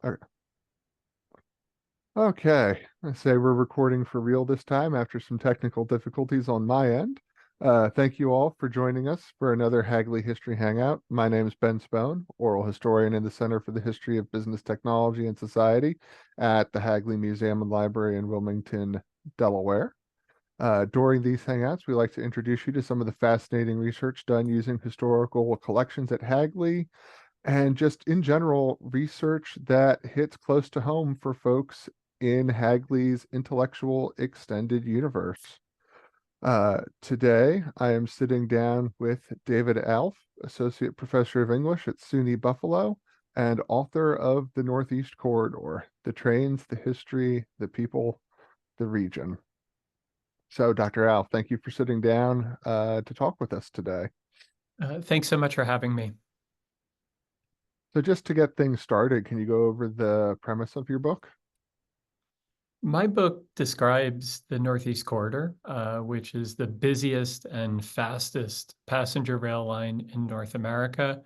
Uh, Okay, I say we're recording for real this time after some technical difficulties on my end. Thank you all for joining us for another Hagley History Hangout. My name is Ben Spohn, oral historian in the Center for the History of Business Technology and Society at the Hagley Museum and Library in Wilmington, Delaware. During these Hangouts, we like to introduce you to some of the fascinating research done using historical collections at Hagley and just in general research that hits close to home for folks in Hagley's intellectual extended universe. Today, I am sitting down with David Alff, Associate Professor of English at SUNY Buffalo and author of The Northeast Corridor, The Trains, the History, the People, the Region. So, Dr. Alff, thank you for sitting down to talk with us today. Thanks so much for having me. So just to get things started, can you go over the premise of your book? My book describes the Northeast Corridor, which is the busiest and fastest passenger rail line in North America.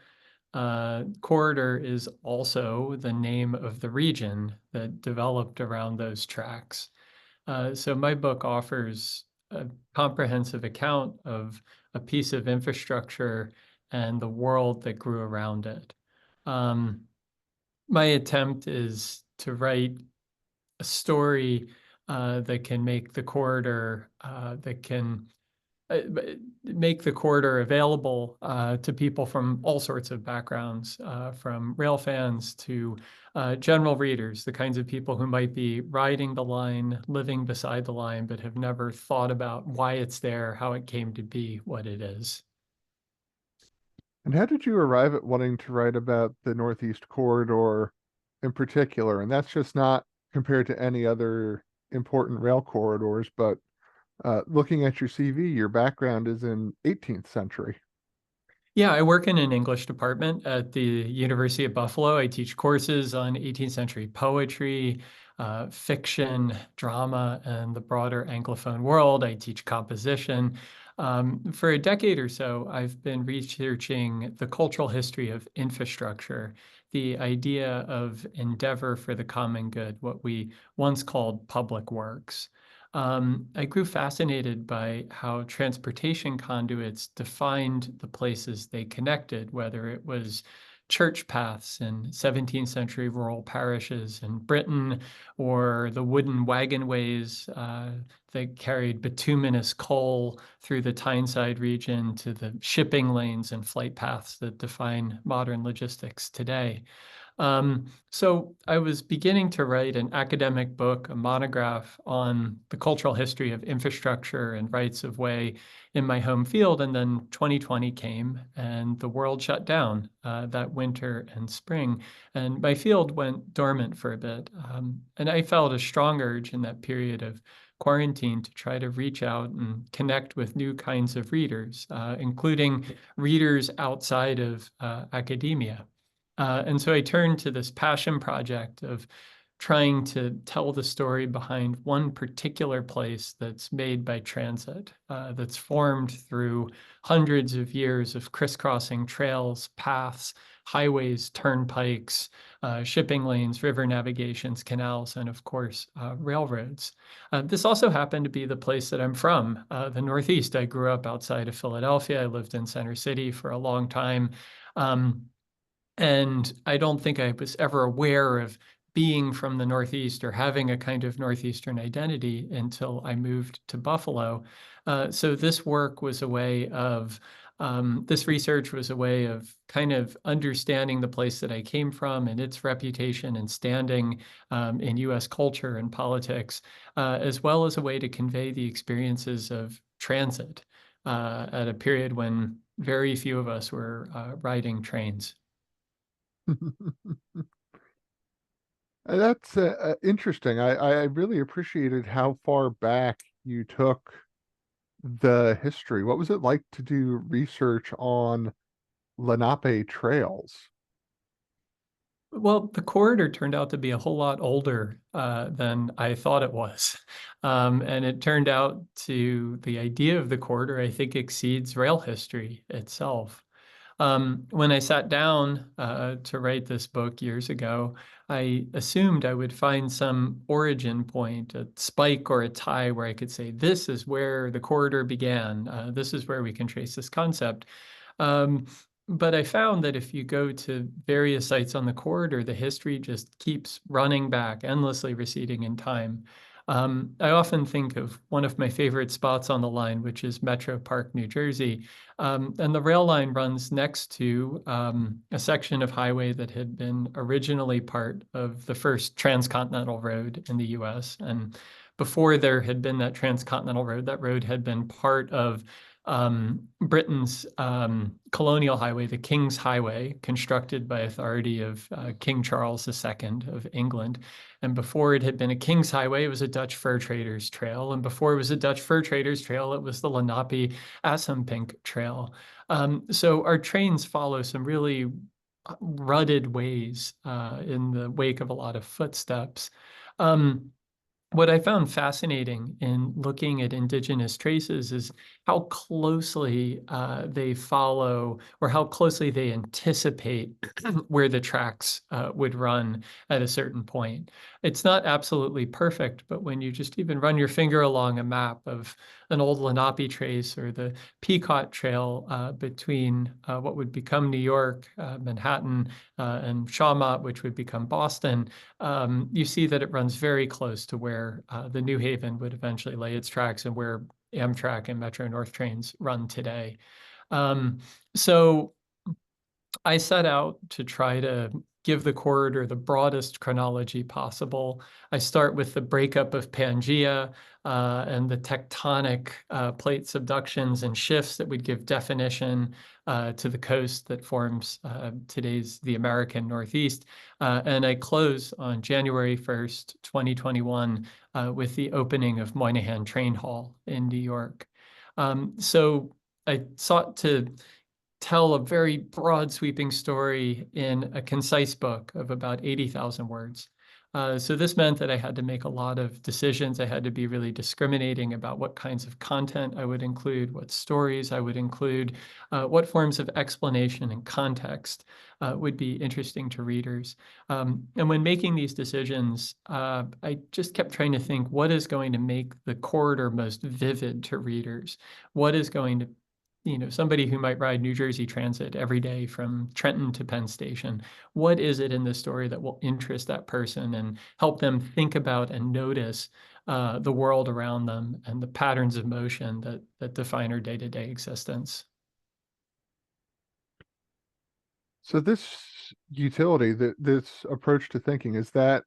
Corridor is also the name of the region that developed around those tracks. So my book offers a comprehensive account of a piece of infrastructure and the world that grew around it. My attempt is to write a story that can make the corridor make the corridor available to people from all sorts of backgrounds, from rail fans to general readers, the kinds of people who might be riding the line, living beside the line, but have never thought about why it's there, how it came to be what it is. And how did you arrive at wanting to write about the Northeast Corridor in particular? And that's just not compared to any other important rail corridors, but looking at your CV, your background is in 18th century. Yeah, I work in an English department at the University of Buffalo. I teach courses on 18th century poetry, fiction, drama, and the broader Anglophone world. I teach composition. For a decade or so, I've been researching the cultural history of infrastructure, the idea of endeavor for the common good, what we once called public works. I grew fascinated by how transportation conduits defined the places they connected, whether it was church paths in 17th century rural parishes in Britain, or the wooden wagonways that carried bituminous coal through the Tyneside region to the shipping lanes and flight paths that define modern logistics today. So I was beginning to write an academic book, a monograph on the cultural history of infrastructure and rights of way in my home field. And then 2020 came and the world shut down that winter and spring. And my field went dormant for a bit. And I felt a strong urge in that period of quarantine to try to reach out and connect with new kinds of readers, including readers outside of academia. And so I turned to this passion project of trying to tell the story behind one particular place that's made by transit, that's formed through hundreds of years of crisscrossing trails, paths, highways, turnpikes, shipping lanes, river navigations, canals, and of course, railroads. This also happened to be the place that I'm from, the Northeast. I grew up outside of Philadelphia. I lived in Center City for a long time. And I don't think I was ever aware of being from the Northeast or having a kind of Northeastern identity until I moved to Buffalo. So this work was a way of, this research was a way of kind of understanding the place that I came from and its reputation and standing in US culture and politics, as well as a way to convey the experiences of transit at a period when very few of us were riding trains. That's interesting. I really appreciated how far back you took the history. What was it like to do research on Lenape trails? Well, the corridor turned out to be a whole lot older than I thought it was. And it turned out to the idea of the corridor, I think, exceeds rail history itself. When I sat down to write this book years ago, I assumed I would find some origin point, a spike or a tie where I could say, this is where the corridor began. This is where we can trace this concept. Um, but I found that if you go to various sites on the corridor, the history just keeps running back, endlessly receding in time. I often think of one of my favorite spots on the line, which is Metro Park, New Jersey. And the rail line runs next to a section of highway that had been originally part of the first transcontinental road in the US. And before there had been that transcontinental road, that road had been part of Britain's colonial highway, the King's Highway, constructed by authority of King Charles II of England. And before it had been a King's Highway, it was a Dutch fur traders trail. And before it was a Dutch fur traders trail, it was the Lenape-Assunpink Trail. So our trains follow some really rutted ways in the wake of a lot of footsteps. What I found fascinating in looking at indigenous traces is how closely they follow, or how closely they anticipate where the tracks would run at a certain point. It's not absolutely perfect, but when you just even run your finger along a map of an old Lenape trace or the Pequot Trail between what would become New York, Manhattan, and Shawmut, which would become Boston, you see that it runs very close to where the New Haven would eventually lay its tracks and where Amtrak and Metro North trains run today. So I set out to try to give the corridor the broadest chronology possible. I start with the breakup of Pangaea and the tectonic plate subductions and shifts that would give definition to the coast that forms today's the American Northeast. And I close on January 1st, 2021, with the opening of Moynihan Train Hall in New York. So I sought to tell a very broad sweeping story in a concise book of about 80,000 words. So this meant that I had to make a lot of decisions. I had to be really discriminating about what kinds of content I would include, what stories I would include, what forms of explanation and context would be interesting to readers. And when making these decisions, I just kept trying to think, what is going to make the corridor most vivid to readers? What is going to somebody who might ride New Jersey Transit every day from Trenton to Penn Station, what is it in the story that will interest that person and help them think about and notice the world around them and the patterns of motion that define our day-to-day existence? So this utility, this approach to thinking, is that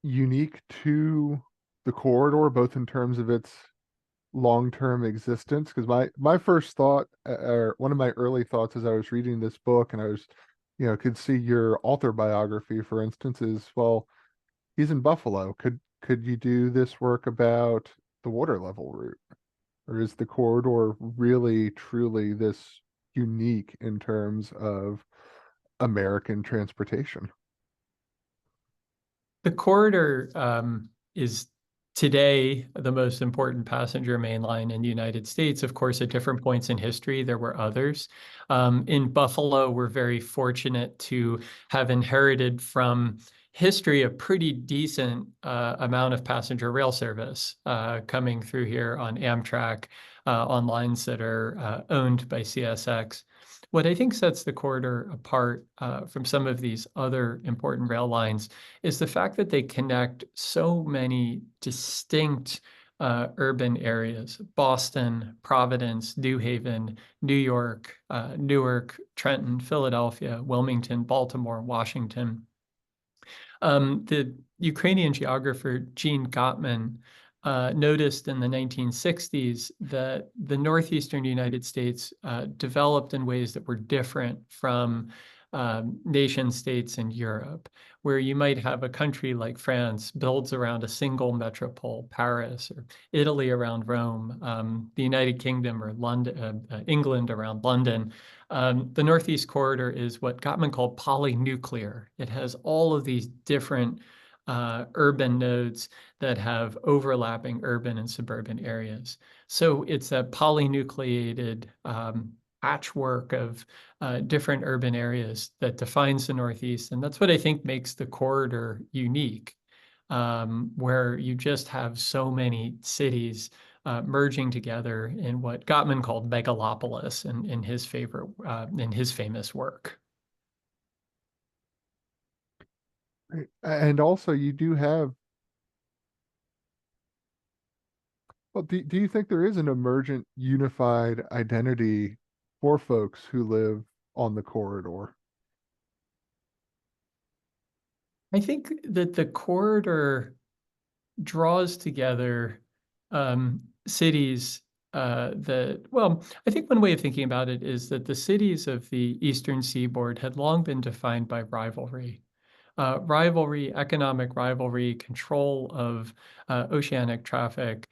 unique to the corridor, both in terms of its long-term existence? Because my first thought, or one of my early thoughts as I was reading this book, and I was, could see your author biography, for instance, is, well, he's in Buffalo. Could you do this work about the water level route? Or is the corridor really truly this unique in terms of American transportation? The corridor is today the most important passenger main line in the United States. Of course, at different points in history, there were others. In Buffalo, we're very fortunate to have inherited from history a pretty decent amount of passenger rail service coming through here on Amtrak, on lines that are owned by CSX. What I think sets the corridor apart from some of these other important rail lines is the fact that they connect so many distinct urban areas: Boston, Providence, New Haven, New York, Newark, Trenton, Philadelphia, Wilmington, Baltimore, Washington. The Ukrainian geographer Gene Gottman noticed in the 1960s that the northeastern United States developed in ways that were different from nation states in Europe, where you might have a country like France builds around a single metropole, Paris, or Italy around Rome, the United Kingdom or London, England around London. The Northeast Corridor is what Gottman called polynuclear. It has all of these different urban nodes that have overlapping urban and suburban areas. So it's a polynucleated patchwork of different urban areas that defines the Northeast. And that's what I think makes the corridor unique, where you just have so many cities merging together in what Gottman called Megalopolis in his in his famous work. Right. And also, you do have, well, do you think there is an emergent unified identity for folks who live on the corridor? I think that the corridor draws together cities well, I think one way of thinking about it is that the cities of the Eastern Seaboard had long been defined by rivalry. Rivalry, economic rivalry, control of oceanic traffic,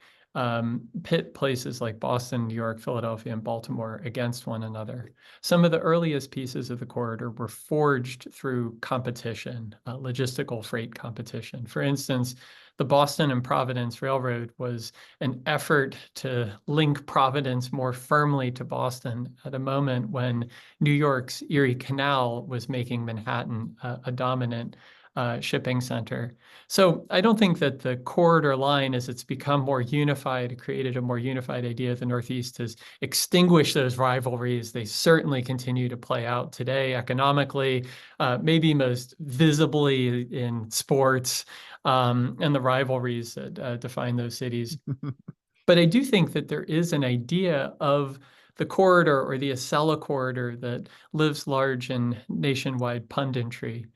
pit places like Boston, New York, Philadelphia, and Baltimore against one another. Some of the earliest pieces of the corridor were forged through competition, logistical freight competition. For instance, the Boston and Providence Railroad was an effort to link Providence more firmly to Boston at a moment when New York's Erie Canal was making Manhattan a dominant shipping center. So I don't think that the corridor line, as it's become more unified, created a more unified idea of the Northeast, has extinguished those rivalries. They certainly continue to play out today economically, maybe most visibly in sports, and the rivalries that define those cities. But I do think that there is an idea of the corridor or the Acela corridor that lives large in nationwide punditry.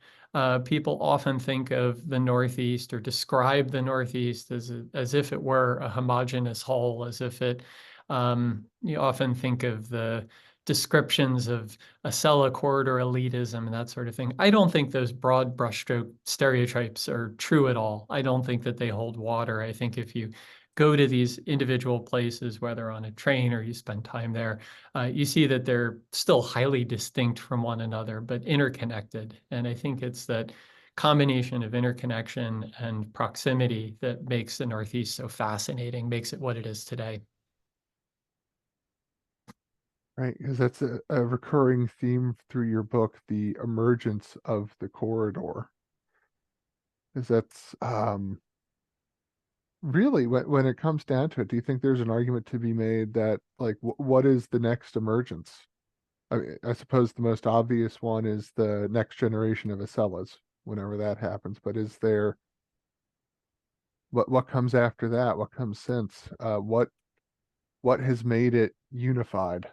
People often think of the Northeast or describe the Northeast as if it were a homogeneous whole, as if it, you often think of the descriptions of Acela corridor elitism and that sort of thing. I don't think those broad brushstroke stereotypes are true at all. I don't think that they hold water. I think if you go to these individual places, whether on a train or you spend time there, you see that they're still highly distinct from one another, but interconnected. And I think it's that combination of interconnection and proximity that makes the Northeast so fascinating, makes it what it is today. Right, because that's a recurring theme through your book, the emergence of the corridor. Is that's really when it comes down to it, do you think there's an argument to be made that like what is the next emergence? I mean, I suppose the most obvious one is the next generation of Acellas, whenever that happens. But is there what comes after that? What comes since? What has made it unified?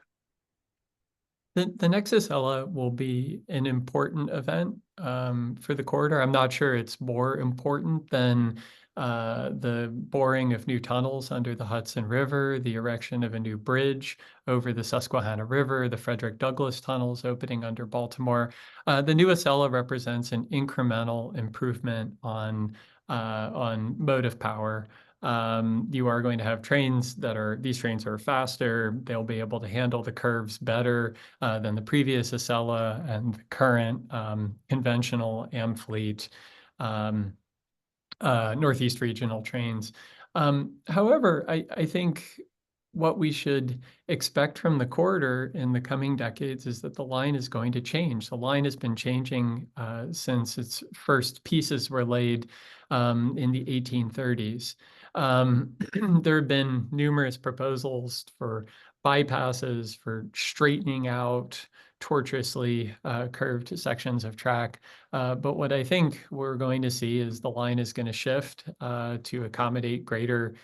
The Nexus Ella will be an important event for the corridor. I'm not sure it's more important than the boring of new tunnels under the Hudson River, the erection of a new bridge over the Susquehanna River, the Frederick Douglass tunnels opening under Baltimore. The new Acela represents an incremental improvement on motive power. You are going to have trains these trains are faster. They'll be able to handle the curves better than the previous Acela and the current conventional Amfleet Northeast regional trains. However, I think what we should expect from the corridor in the coming decades is that the line is going to change. The line has been changing since its first pieces were laid in the 1830s. There have been numerous proposals for bypasses, for straightening out tortuously curved sections of track. But what I think we're going to see is the line is going to shift to accommodate greater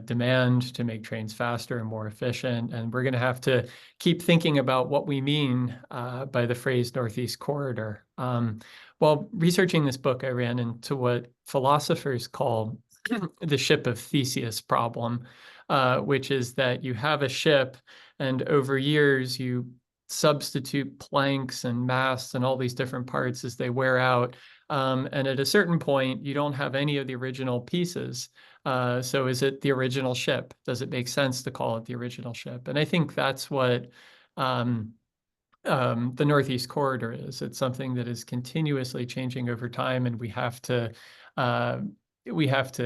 demand, to make trains faster and more efficient. And we're going to have to keep thinking about what we mean by the phrase Northeast Corridor. While researching this book, I ran into what philosophers call the ship of Theseus problem, which is that you have a ship and over years you substitute planks and masts and all these different parts as they wear out. And at a certain point, you don't have any of the original pieces. So is it the original ship? Does it make sense to call it the original ship? And I think that's what the Northeast Corridor is. It's something that is continuously changing over time, and we have to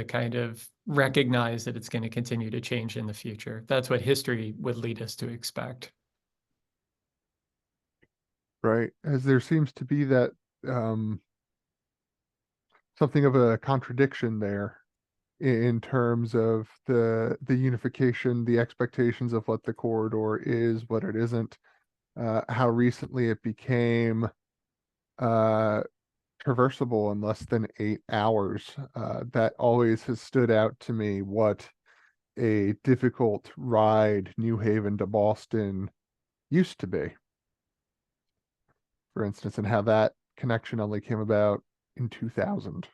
kind of recognize that it's going to continue to change in the future. That's what history would lead us to expect. right? As there seems to be that um, something of a contradiction there in terms of the unification, the expectations of what the corridor is, what it isn't, how recently it became uh, traversable in less than 8 hours. That always has stood out to me. What a difficult ride New Haven to Boston used to be, for instance, and how that connection only came about in 2000.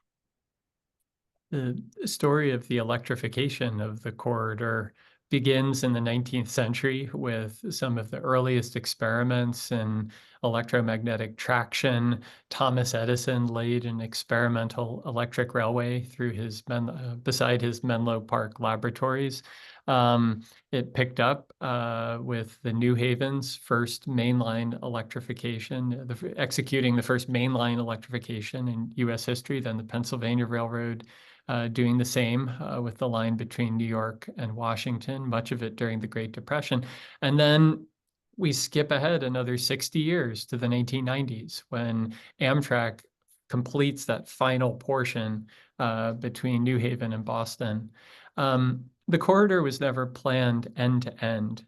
The story of the electrification of the corridor begins in the 19th century with some of the earliest experiments in electromagnetic traction. Thomas Edison laid an experimental electric railway through beside his Menlo Park laboratories. It picked up with the New Haven's first mainline electrification, executing the first mainline electrification in U.S. history, then the Pennsylvania Railroad doing the same with the line between New York and Washington, much of it during the Great Depression. And then we skip ahead another 60 years to the 1990s when Amtrak completes that final portion between New Haven and Boston. The corridor was never planned end to end.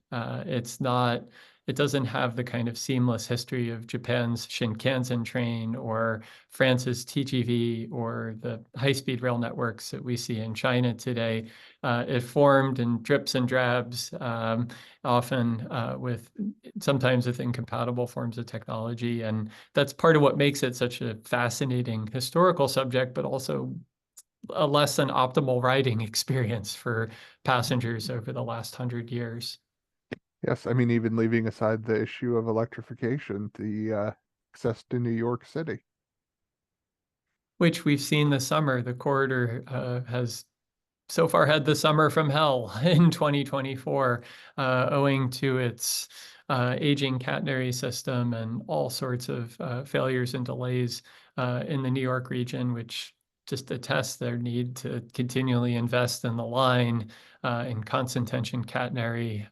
It doesn't have the kind of seamless history of Japan's Shinkansen train or France's TGV or the high-speed rail networks that we see in China today. It formed in drips and drabs, often sometimes with incompatible forms of technology. And that's part of what makes it such a fascinating historical subject, but also a less than optimal riding experience for passengers over the last 100 years. Yes, I mean, even leaving aside the issue of electrification, the access to New York City. Which we've seen this summer. The corridor has so far had the summer from hell in 2024, owing to its aging catenary system and all sorts of failures and delays in the New York region, which just attests their need to continually invest in the line, in constant tension catenary,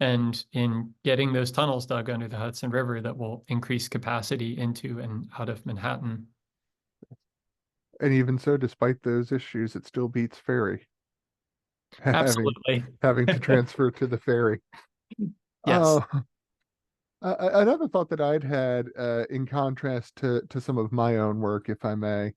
and in getting those tunnels dug under the Hudson River that will increase capacity into and out of Manhattan. And even so, despite those issues, it still beats ferry, having Absolutely. having to transfer to the ferry. Yes. Uh, another thought that I'd had, in contrast to some of my own work, if I may,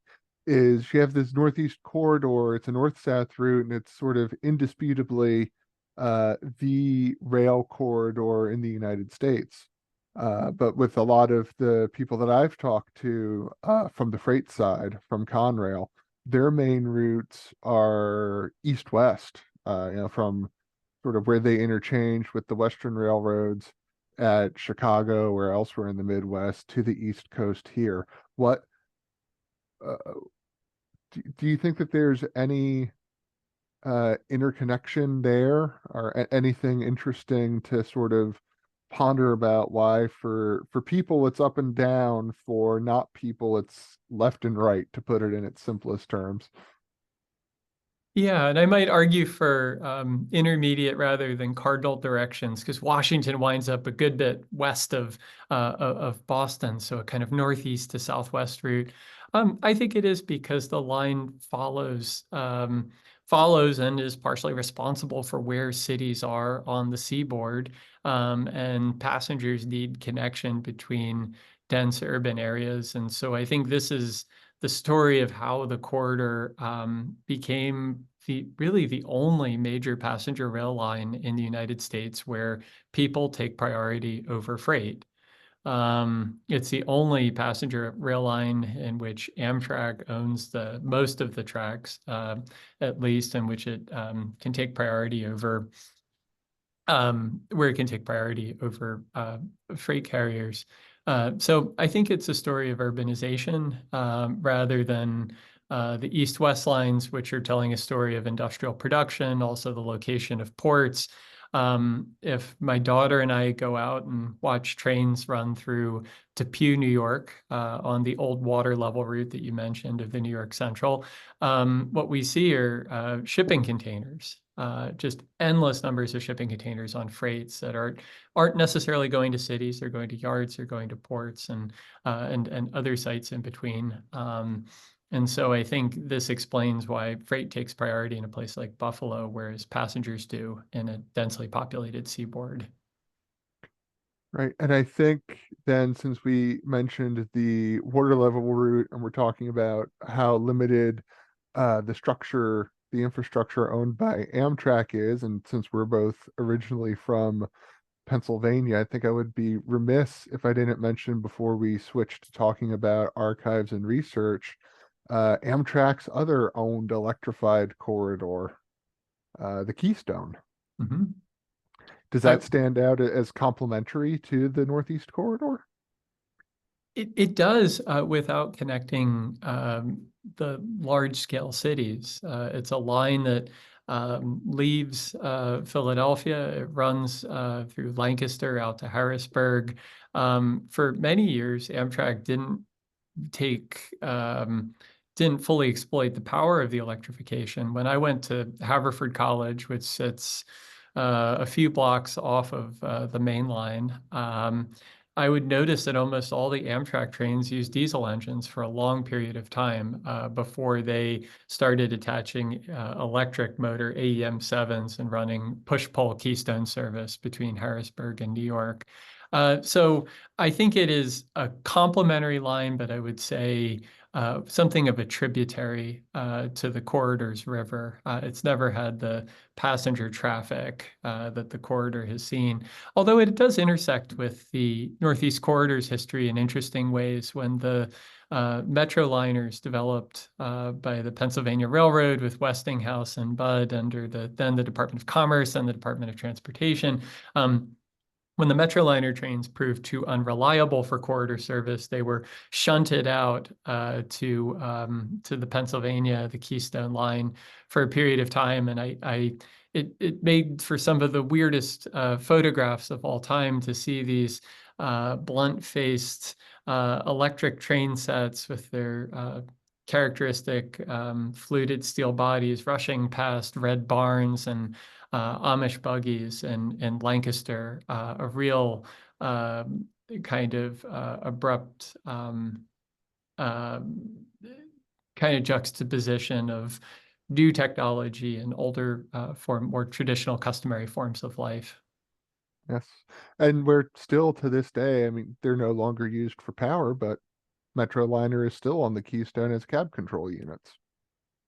is you have this Northeast corridor. It's a north-south route, and it's sort of indisputably the rail corridor in the United States. But with a lot of the people that I've talked to from the freight side, from Conrail, their main routes are east-west, from sort of where they interchange with the Western railroads at Chicago or elsewhere in the Midwest to the East Coast here. What uh, do you think that there's any interconnection there or anything interesting to sort of ponder about why for people it's up and down, for not people it's left and right, to put it in its simplest terms? Yeah, and I might argue for intermediate rather than cardinal directions, because Washington winds up a good bit west of Boston, so a kind of northeast to southwest route. I think it is because the line follows and is partially responsible for where cities are on the seaboard, and passengers need connection between dense urban areas, and so I think this is the story of how the corridor became really the only major passenger rail line in the United States where people take priority over freight. It's the only passenger rail line in which Amtrak owns the most of the tracks, at least, in which it can take priority over where it can take priority over freight carriers. So I think it's a story of urbanization rather than the east-west lines, which are telling a story of industrial production, also the location of ports. If my daughter and I go out and watch trains run through Depew, New York, on the old water level route that you mentioned of the New York Central, what we see are shipping containers. just endless numbers of shipping containers on freights that aren't necessarily going to cities. They're going to yards, they're going to ports, and other sites in between. And so I think this explains why freight takes priority in a place like Buffalo, whereas passengers do in a densely populated seaboard. Right. And I think then, since we mentioned the water level route and we're talking about how limited the infrastructure owned by Amtrak is, and since we're both originally from Pennsylvania, I think I would be remiss if I didn't mention before we switch to talking about archives and research, Amtrak's other owned electrified corridor, the Keystone. Mhm. Does I, that stand out as complementary to the Northeast Corridor? it does without connecting the large scale cities. It's a line that leaves Philadelphia. It runs through Lancaster out to Harrisburg. For many years, Amtrak take didn't fully exploit the power of the electrification. When I went to Haverford College, which sits a few blocks off of the main line, I would notice that almost all the Amtrak trains use diesel engines for a long period of time before they started attaching electric motor AEM 7s and running push-pull Keystone service between Harrisburg and New York. So I think it is a complementary line, but I would say something of a tributary to the corridor's river. It's never had the passenger traffic that the corridor has seen, although it does intersect with the Northeast Corridor's history in interesting ways. When the metro liners developed by the Pennsylvania Railroad with Westinghouse and Budd under then the Department of Commerce and the Department of Transportation, when the Metroliner trains proved too unreliable for corridor service, they were shunted out to the Pennsylvania, the Keystone line, for a period of time, and it made for some of the weirdest photographs of all time to see these blunt-faced electric train sets with their characteristic fluted steel bodies rushing past red barns and Amish buggies in Lancaster, a real kind of abrupt uh, kind of juxtaposition of new technology and older more traditional customary forms of life. Yes. And we're still to this day, I mean, they're no longer used for power, but Metroliner is still on the Keystone as cab control units.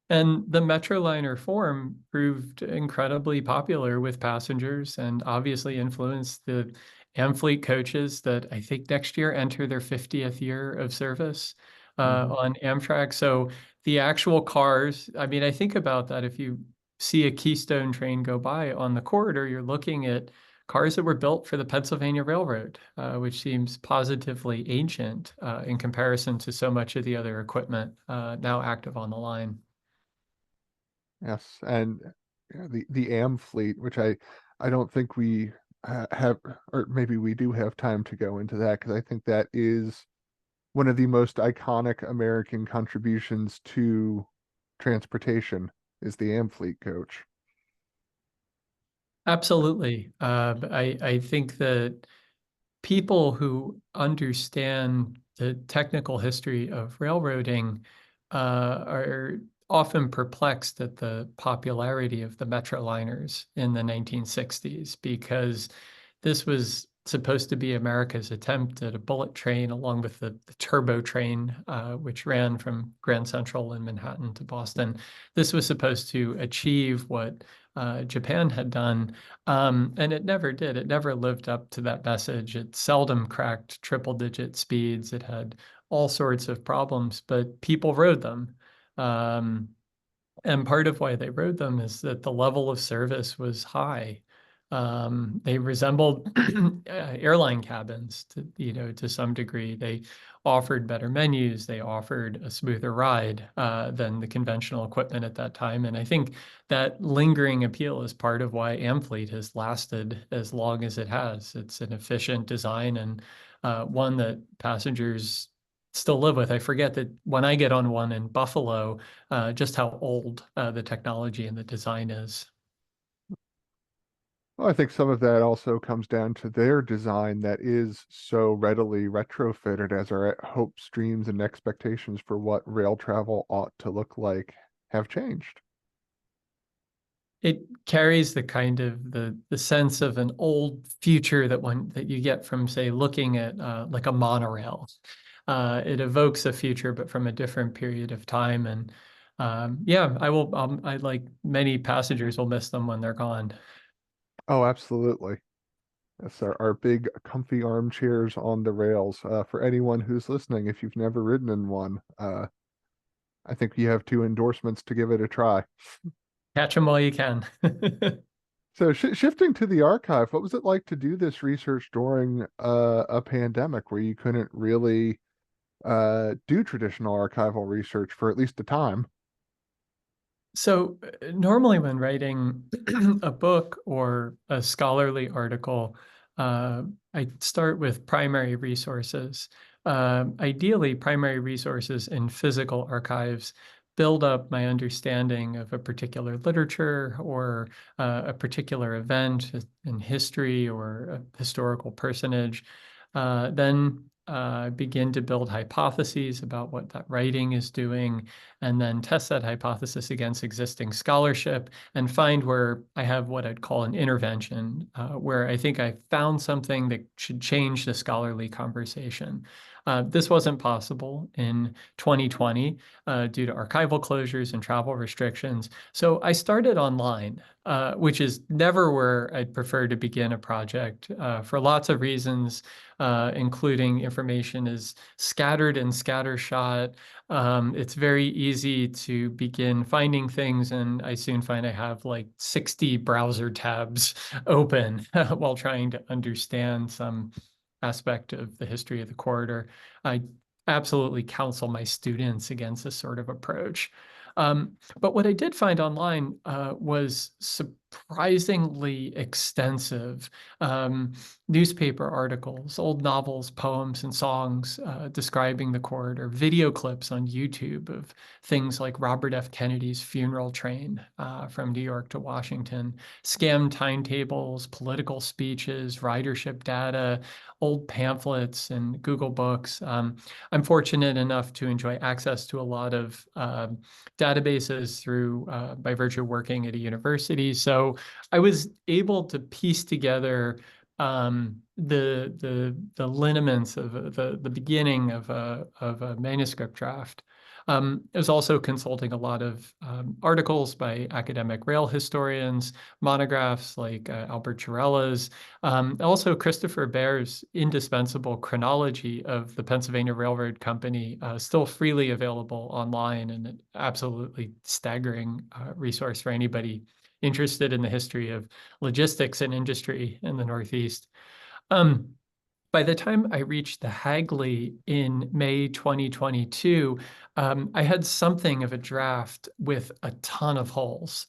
And the Metroliner form proved incredibly popular with passengers and obviously influenced the Amfleet coaches that I think next year enter their 50th year of service Hmm. on Amtrak. So the actual cars, I mean, I think about that. If you see a Keystone train go by on the corridor, you're looking at cars that were built for the Pennsylvania Railroad, which seems positively ancient in comparison to so much of the other equipment now active on the line. Yes. And yeah, the Am fleet, which I don't think we have, or maybe we do have time to go into that, because I think that is one of the most iconic American contributions to transportation is the Am fleet coach. Absolutely. I think that people who understand the technical history of railroading are often perplexed at the popularity of the Metroliners in the 1960s, because this was supposed to be America's attempt at a bullet train along with the turbo train, which ran from Grand Central in Manhattan to Boston. This was supposed to achieve what Japan had done, and it never did. It never lived up to that message. It seldom cracked triple-digit speeds. It had all sorts of problems, but people rode them. Um, and part of why they rode them is that the level of service was high. They resembled airline cabins to some degree. They offered better menus. They offered a smoother ride than the conventional equipment at that time. And I think that lingering appeal is part of why Amfleet has lasted as long as it has. It's an efficient design and one that passengers still live with. I forget that when I get on one in Buffalo, just how old the technology and the design is. Well, I think some of that also comes down to their design that is so readily retrofitted as our hopes, dreams, and expectations for what rail travel ought to look like have changed. It carries the kind of the sense of an old future that you get from, say, looking at like a monorail. It evokes a future, but from a different period of time. And yeah, I like many passengers will miss them when they're gone. Oh, absolutely. Yes, our big comfy armchairs on the rails. For anyone who's listening, if you've never ridden in one, I think you have two endorsements to give it a try. Catch them while you can. So shifting to the archive, what was it like to do this research during a pandemic where you couldn't really do traditional archival research for at least a time? So normally when writing a book or a scholarly article, I start with primary resources. Ideally, primary resources in physical archives build up my understanding of a particular literature or a particular event in history or a historical personage. Then begin to build hypotheses about what that writing is doing, and then test that hypothesis against existing scholarship and find where I have what I'd call an intervention, where I think I found something that should change the scholarly conversation. This wasn't possible in 2020 due to archival closures and travel restrictions. So I started online, which is never where I'd prefer to begin a project for lots of reasons, including information is scattered and scattershot. It's very easy to begin finding things, and I soon find I have like 60 browser tabs open while trying to understand some aspect of the history of the corridor. I absolutely counsel my students against this sort of approach. But what I did find online was surprisingly extensive. Newspaper articles, old novels, poems, and songs describing the corridor, video clips on YouTube of things like Robert F. Kennedy's funeral train from New York to Washington, scammed timetables, political speeches, ridership data, old pamphlets, and Google Books. I'm fortunate enough to enjoy access to a lot of databases through by virtue of working at a university. So I was able to piece together the lineaments of the beginning of a manuscript draft. I was also consulting a lot of articles by academic rail historians, monographs like Albert Chiarella's, also Christopher Baer's indispensable chronology of the Pennsylvania Railroad Company, still freely available online, and an absolutely staggering resource for anybody interested in the history of logistics and industry in the Northeast. Um, by the time I reached the Hagley in May 2022, I had something of a draft with a ton of holes.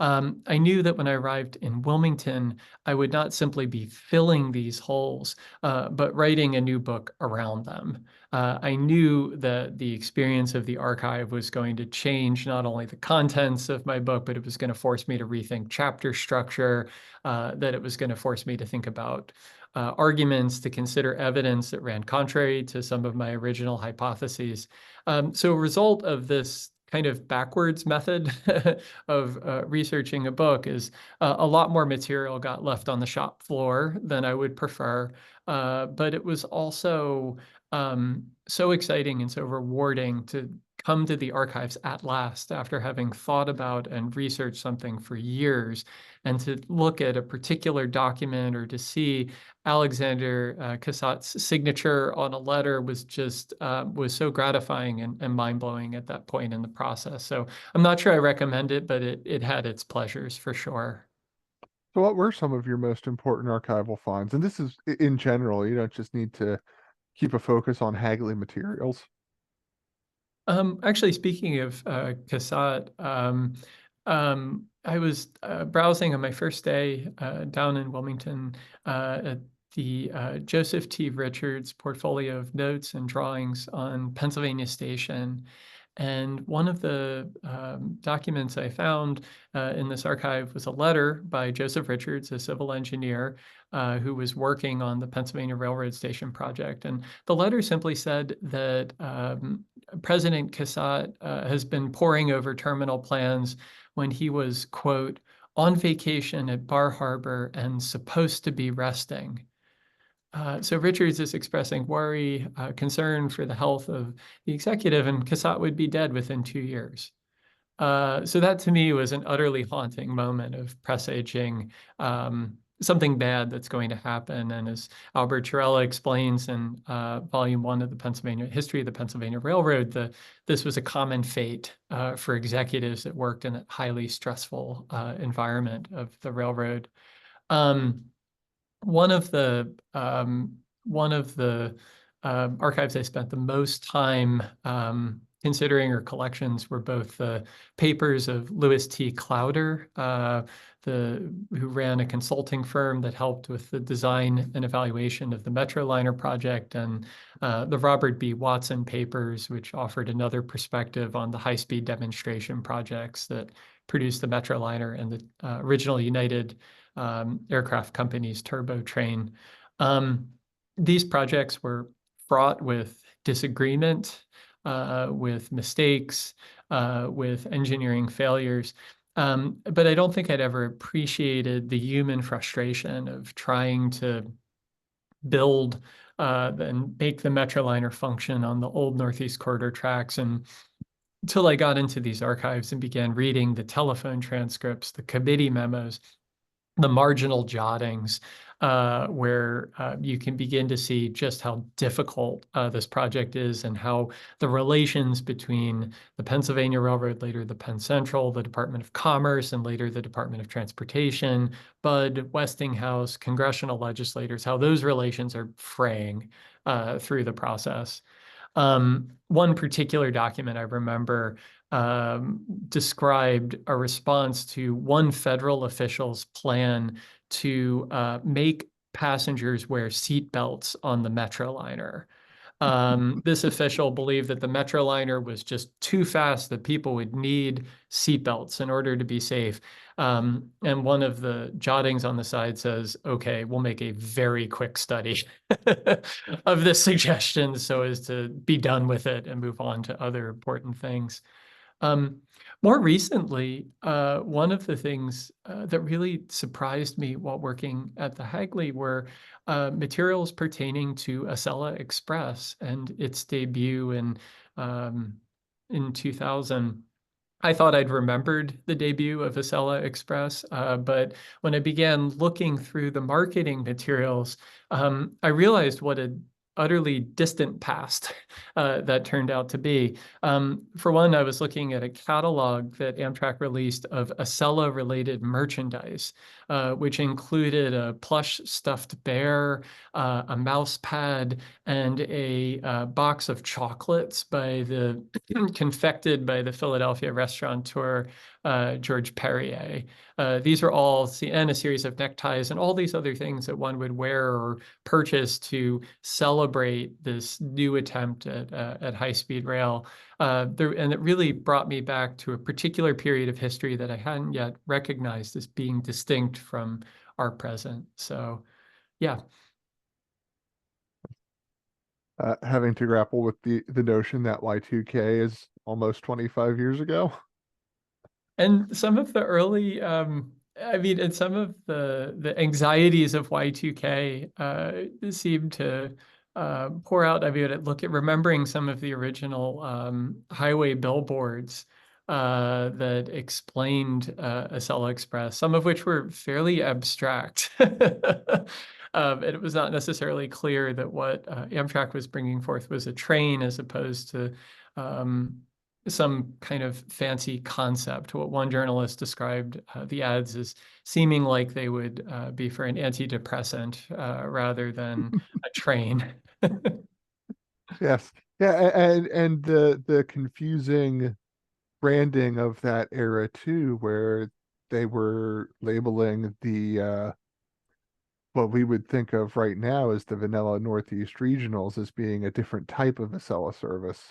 I knew that when I arrived in Wilmington, I would not simply be filling these holes, but writing a new book around them. I knew that the experience of the archive was going to change not only the contents of my book, but it was going to force me to rethink chapter structure, that it was going to force me to think about arguments, to consider evidence that ran contrary to some of my original hypotheses. So a result of this kind of backwards method of researching a book is a lot more material got left on the shop floor than I would prefer. But it was also so exciting and so rewarding to come to the archives at last after having thought about and researched something for years, and to look at a particular document or to see Alexander Cassatt's signature on a letter was just was so gratifying and mind-blowing at that point in the process. So I'm not sure I recommend it, but it had its pleasures for sure. So what were some of your most important archival finds? And this is in general, you don't just need to keep a focus on Hagley materials. Actually, speaking of Cassatt, I was browsing on my first day down in Wilmington at the Joseph T. Richards portfolio of notes and drawings on Pennsylvania Station. And one of the documents I found in this archive was a letter by Joseph Richards, a civil engineer who was working on the Pennsylvania Railroad Station project. And the letter simply said that President Cassatt has been poring over terminal plans when he was, quote, on vacation at Bar Harbor and supposed to be resting. So Richards is expressing worry, concern for the health of the executive, and Cassatt would be dead within 2 years. So that to me was an utterly haunting moment of presaging something bad that's going to happen. And as Albert Chirella explains in Volume 1 of the Pennsylvania History of the Pennsylvania Railroad, this was a common fate for executives that worked in a highly stressful environment of the railroad. Um, one of the archives I spent the most time considering or collections were both the papers of Louis T. Clowder, who ran a consulting firm that helped with the design and evaluation of the Metroliner project, and the Robert B. Watson papers, which offered another perspective on the high-speed demonstration projects that produced the Metroliner and the original United aircraft company's turbo train. These projects were fraught with disagreement, with mistakes, with engineering failures. But I don't think I'd ever appreciated the human frustration of trying to build and make the Metroliner function on the old Northeast Corridor tracks. And until I got into these archives and began reading the telephone transcripts, the committee memos, the marginal jottings, where you can begin to see just how difficult this project is and how the relations between the Pennsylvania Railroad, later the Penn Central, the Department of Commerce, and later the Department of Transportation, Bud, Westinghouse, congressional legislators, how those relations are fraying through the process. One particular document I remember described a response to one federal official's plan to make passengers wear seat belts on the Metroliner. This official believed that the Metroliner was just too fast, that people would need seatbelts in order to be safe. And one of the jottings on the side says, okay, we'll make a very quick study of this suggestion so as to be done with it and move on to other important things. Um, More recently, one of the things that really surprised me while working at the Hagley were materials pertaining to Acela Express and its debut in 2000. I thought I'd remembered the debut of Acela Express, but when I began looking through the marketing materials, I realized what a utterly distant past that turned out to be. For one, I was looking at a catalog that Amtrak released of Acela-related merchandise, which included a plush stuffed bear, a mouse pad, and a box of chocolates confected by the Philadelphia restaurateur George Perrier. These are all, and a series of neckties and all these other things that one would wear or purchase to celebrate this new attempt at high-speed rail. And it really brought me back to a particular period of history that I hadn't yet recognized as being distinct from our present. So, yeah. Having to grapple with the notion that Y2K is almost 25 years ago. And some of the early, and some of the anxieties of Y2K seem to pour out. I mean, look at remembering some of the original highway billboards that explained Acela Express, some of which were fairly abstract. And it was not necessarily clear that what Amtrak was bringing forth was a train as opposed to some kind of fancy concept. What one journalist described the ads as seeming like they would be for an antidepressant rather than a train. Yes. Yeah, and the confusing branding of that era too, where they were labeling the what we would think of right now as the vanilla Northeast regionals as being a different type of Acela service.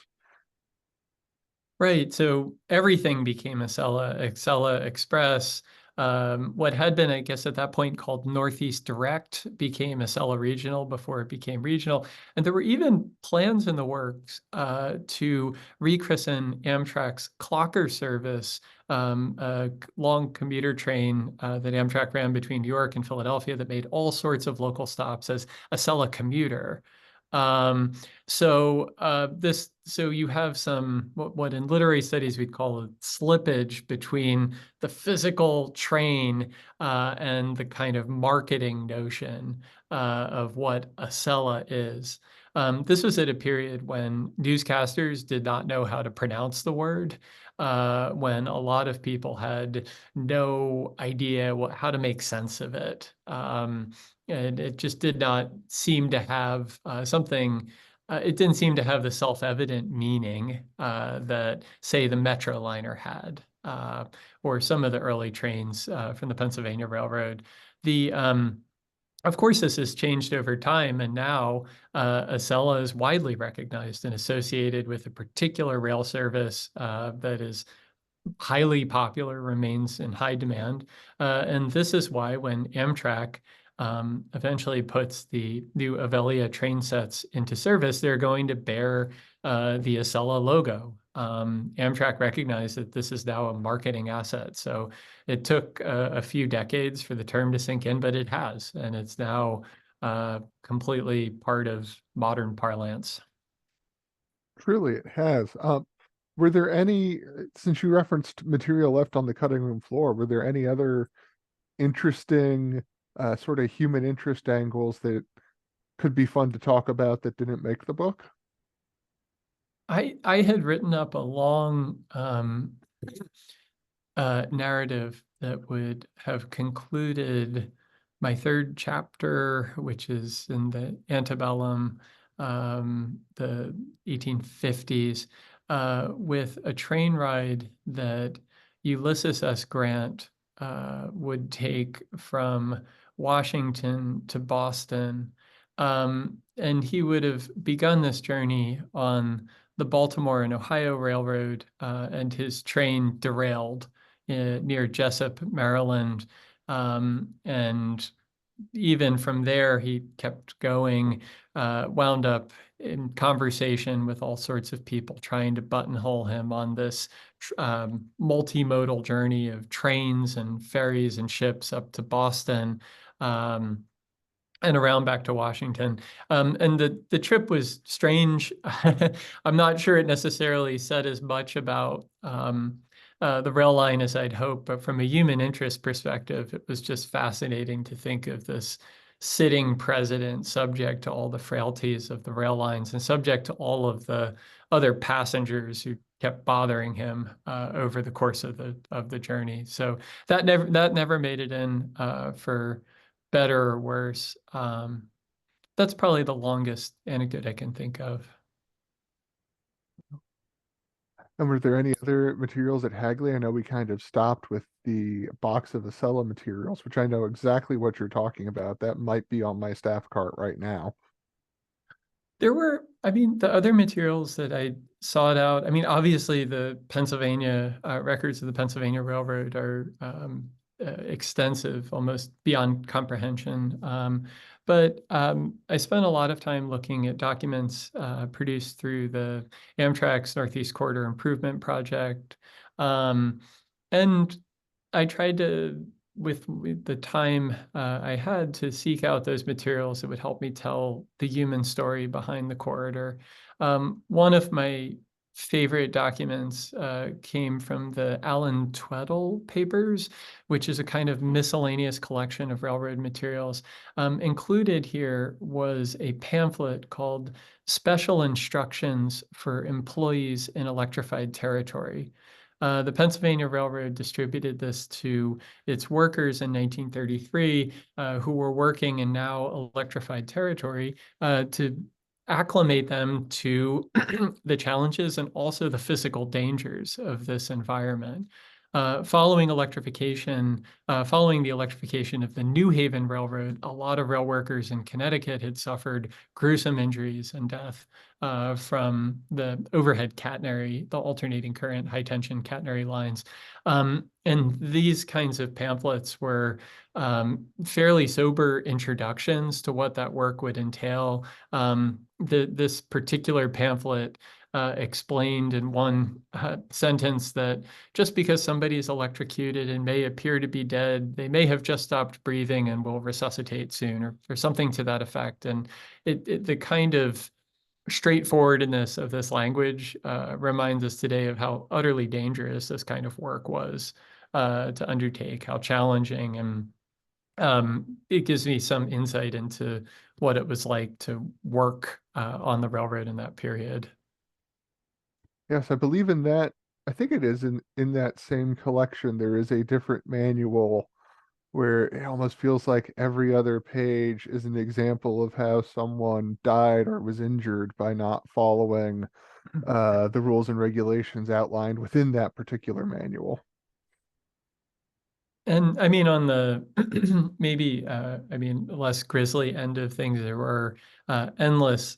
Right. So everything became Acela Express. What had been, I guess, at that point called Northeast Direct became Acela Regional before it became regional. And there were even plans in the works to rechristen Amtrak's Clocker service, a long commuter train that Amtrak ran between New York and Philadelphia that made all sorts of local stops as Acela Commuter. Um, so you have some what in literary studies we'd call a slippage between the physical train and the kind of marketing notion of what a cella is. This was at a period when newscasters did not know how to pronounce the word, when a lot of people had no idea how to make sense of it. And it just did not seem to have it didn't seem to have the self-evident meaning that, say, the Metroliner had, or some of the early trains from the Pennsylvania Railroad. Of course, this has changed over time, and now Acela is widely recognized and associated with a particular rail service that is highly popular, remains in high demand. And this is why when Amtrak eventually puts the new Avelia train sets into service, they're going to bear the Acela logo. Amtrak recognized that this is now a marketing asset. So it took a few decades for the term to sink in, but it has, and it's now completely part of modern parlance. Truly, it has. Were there any, since you referenced material left on the cutting room floor, were there any other interesting sort of human interest angles that could be fun to talk about that didn't make the book? I had written up a long narrative that would have concluded my third chapter, which is in the antebellum, the 1850s, with a train ride that Ulysses S. Grant would take from Washington to Boston. And he would have begun this journey on the Baltimore and Ohio Railroad, and his train derailed near Jessup, Maryland. And even from there, he kept going, wound up in conversation with all sorts of people trying to buttonhole him on this multimodal journey of trains and ferries and ships up to Boston. And around back to Washington. And the trip was strange. I'm not sure it necessarily said as much about the rail line as I'd hoped, but from a human interest perspective, it was just fascinating to think of this sitting president subject to all the frailties of the rail lines and subject to all of the other passengers who kept bothering him over the course of the journey. So that never made it in for better or worse. That's probably the longest anecdote I can think of. And were there any other materials at Hagley? I know we kind of stopped with the box of Acela materials, which I know exactly what you're talking about. That might be on my staff cart right now. There were, I mean, the other materials that I sought out, I mean, obviously the Pennsylvania records of the Pennsylvania Railroad are extensive, almost beyond comprehension. But I spent a lot of time looking at documents produced through the Amtrak's Northeast Corridor Improvement Project. Um, and I tried to, with the time I had, to seek out those materials that would help me tell the human story behind the corridor. One of my favorite documents came from the Allen Tweddle papers, which is a kind of miscellaneous collection of railroad materials. Included here was a pamphlet called Special Instructions for Employees in Electrified Territory. The Pennsylvania Railroad distributed this to its workers in 1933 who were working in now electrified territory to acclimate them to the challenges and also the physical dangers of this environment. Following electrification, following the electrification of the New Haven Railroad, a lot of rail workers in Connecticut had suffered gruesome injuries and death from the overhead catenary, the alternating current, high tension catenary lines. And these kinds of pamphlets were fairly sober introductions to what that work would entail. This particular pamphlet explained in one sentence that just because somebody is electrocuted and may appear to be dead, they may have just stopped breathing and will resuscitate soon, or something to that effect. And the kind of straightforwardness of this language reminds us today of how utterly dangerous this kind of work was to undertake, how challenging, and it gives me some insight into what it was like to work on the railroad in that period. Yes, I believe in that. I think it is in that same collection. There is a different manual where it almost feels like every other page is an example of how someone died or was injured by not following the rules and regulations outlined within that particular manual. And I mean, on the maybe, I mean, less grisly end of things, there were endless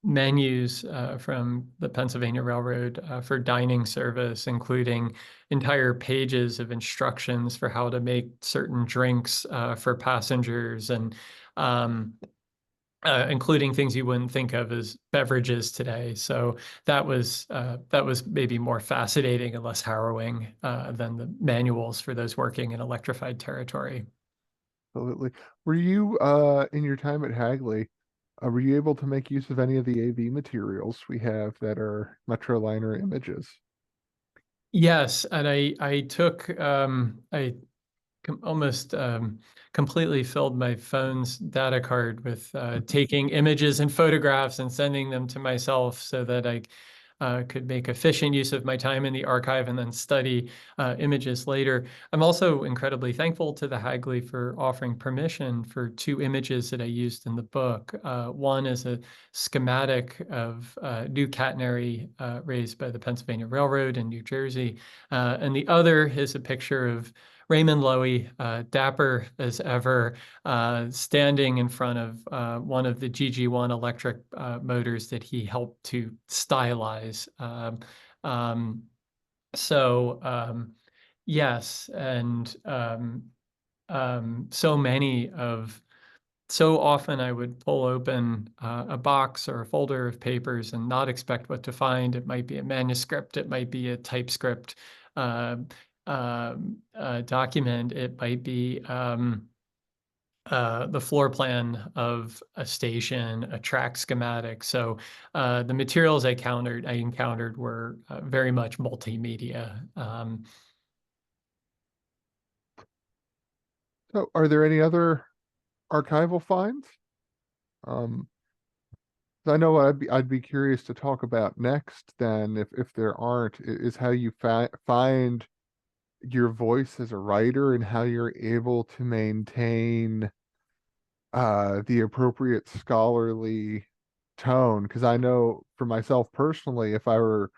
menus from the Pennsylvania Railroad for dining service, including entire pages of instructions for how to make certain drinks for passengers, and including things you wouldn't think of as beverages today. So that was maybe more fascinating and less harrowing than the manuals for those working in electrified territory. Absolutely. Were you in your time at Hagley, were you able to make use of any of the AV materials we have that are Metroliner images? Yes, and I took I almost completely filled my phone's data card with taking images and photographs and sending them to myself so that I could make efficient use of my time in the archive and then study images later. I'm also incredibly thankful to the Hagley for offering permission for two images that I used in the book. One is a schematic of new catenary raised by the Pennsylvania Railroad in New Jersey, and the other is a picture of Raymond Loewy, dapper as ever, standing in front of one of the GG1 electric motors that he helped to stylize. Um, so yes, and so many of so often I would pull open a box or a folder of papers and not expect what to find. It might be a manuscript, it might be a typescript uh, document, it might be the floor plan of a station, a track schematic. So the materials I encountered were very much multimedia. So, are there any other archival finds? Um, I know what I'd be curious to talk about next. Then, if there aren't, is how you find your voice as a writer and how you're able to maintain the appropriate scholarly tone. Because I know for myself personally, if I were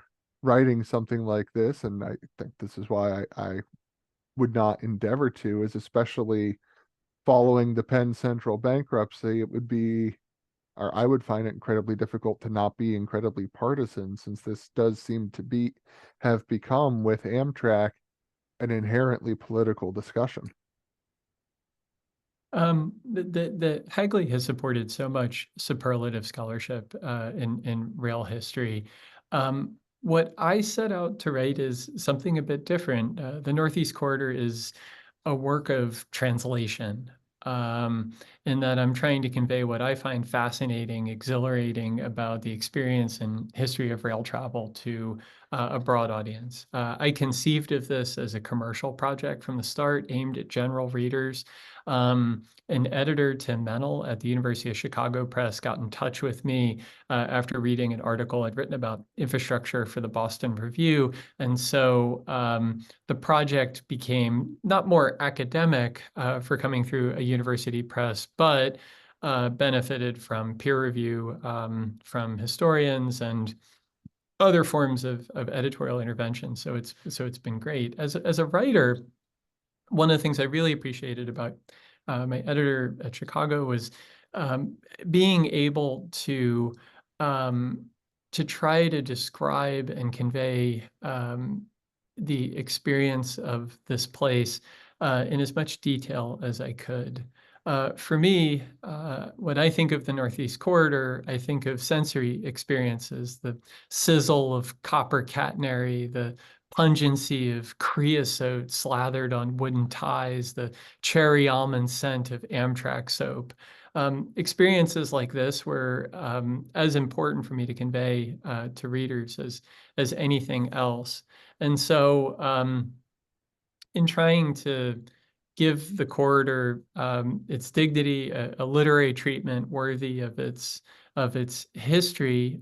writing something like this, and I think this is why I would not endeavor to, is especially following the Penn Central bankruptcy, it would be, or I would find it incredibly difficult to not be incredibly partisan, since this does seem to have become with Amtrak an inherently political discussion. The Hagley has supported so much superlative scholarship in rail history. What I set out to write is something a bit different. The Northeast Corridor is a work of translation, in that I'm trying to convey what I find fascinating, exhilarating about the experience and history of rail travel to a broad audience. I conceived of this as a commercial project from the start, aimed at general readers. An editor, Tim Mennel at the University of Chicago Press, got in touch with me after reading an article I'd written about infrastructure for the Boston Review. And so the project became not more academic for coming through a university press, but benefited from peer review from historians and other forms of editorial intervention. So it's been great. As a writer, one of the things I really appreciated about my editor at Chicago was um, being able um, to try to describe and convey the experience of this place in as much detail as I could. For me, when I think of the Northeast Corridor, I think of sensory experiences, the sizzle of copper catenary, the pungency of creosote slathered on wooden ties, the cherry almond scent of Amtrak soap. Experiences like this were as important for me to convey to readers as anything else. And so in trying to give the corridor its dignity, a literary treatment worthy of its history,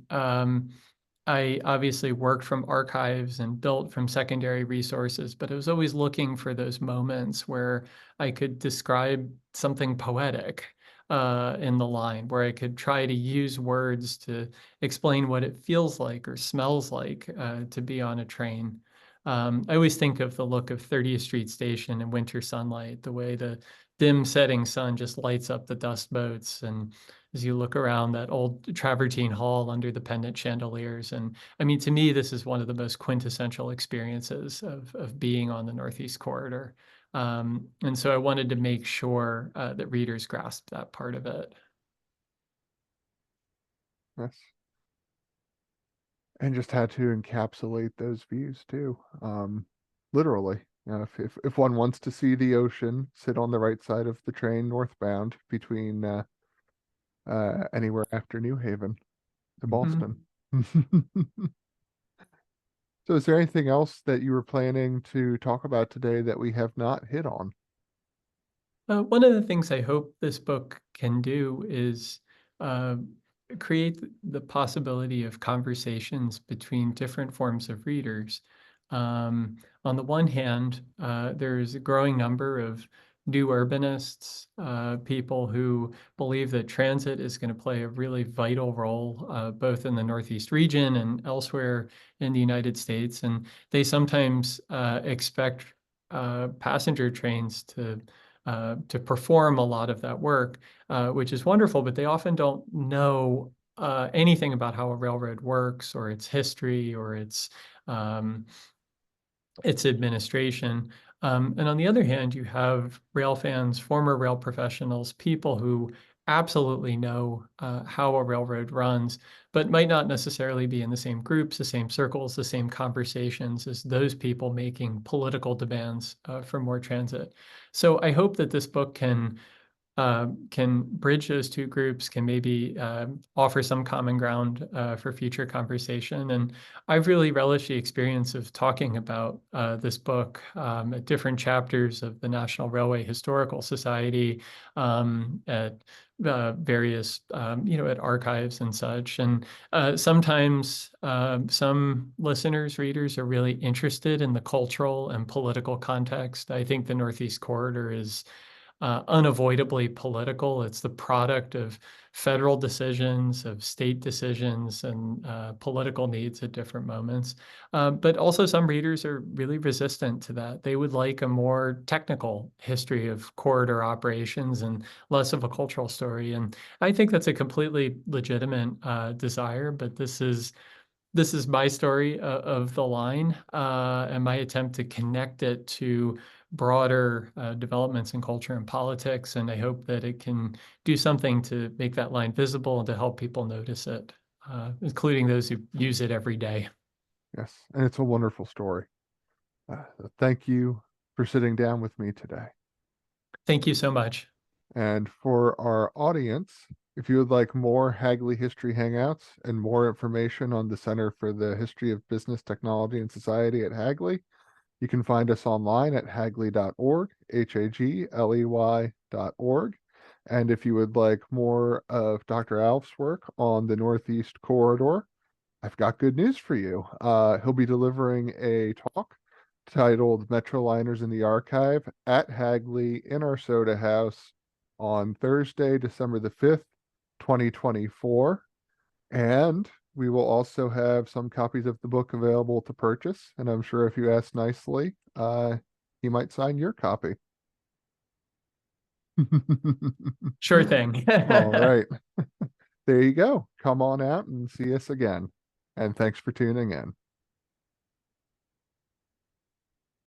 I obviously worked from archives and built from secondary resources, but I was always looking for those moments where I could describe something poetic in the line, where I could try to use words to explain what it feels like or smells like to be on a train. I always think of the look of 30th Street Station in winter sunlight, the way the dim setting sun just lights up the dust boats. And as you look around that old travertine hall under the pendant chandeliers. And I mean, to me, this is one of the most quintessential experiences of being on the Northeast Corridor. And so I wanted to make sure that readers grasp that part of it. Yes. And just had to encapsulate those views too. Literally. You know, if one wants to see the ocean, sit on the right side of the train northbound between anywhere after New Haven to Mhm. Boston. So is there anything else that you were planning to talk about today that we have not hit on? One of the things I hope this book can do is uh, create the possibility of conversations between different forms of readers. On the one hand, there's a growing number of new urbanists, people who believe that transit is going to play a really vital role, both in the Northeast region and elsewhere in the United States. And they sometimes expect passenger trains to perform a lot of that work, which is wonderful, but they often don't know anything about how a railroad works or its history or um, its administration. And on the other hand, you have rail fans, former rail professionals, people who absolutely know how a railroad runs, but might not necessarily be in the same groups, the same circles, the same conversations as those people making political demands for more transit. So I hope that this book can bridge those two groups, can maybe offer some common ground for future conversation. And I've really relished the experience of talking about this book at different chapters of the National Railway Historical Society, at various, at archives and such. And sometimes some listeners, readers are really interested in the cultural and political context. I think the Northeast Corridor is unavoidably political. It's the product of federal decisions, of state decisions, and political needs at different moments. But also, some readers are really resistant to that. They would like a more technical history of corridor operations and less of a cultural story. And I think that's a completely legitimate desire, but this is my story of the line and my attempt to connect it to broader developments in culture and politics. And I hope that it can do something to make that line visible and to help people notice it, including those who use it every day. Yes, and it's a wonderful story. Thank you for sitting down with me today. Thank you so much. And for our audience, if you would like more Hagley History Hangouts and more information on the Center for the History of Business, Technology, and Society at Hagley, you can find us online at hagley.org, hagley.org. And if you would like more of Dr. Alff's work on the Northeast Corridor, I've got good news for you. He'll be delivering a talk titled Metroliners in the Archive at Hagley in our soda house on Thursday, December the 5th, 2024. And We will also have some copies of the book available to purchase, and I'm sure if you ask nicely, he might sign your copy. Sure thing. All right. There you go. Come on out and see us again. And thanks for tuning in.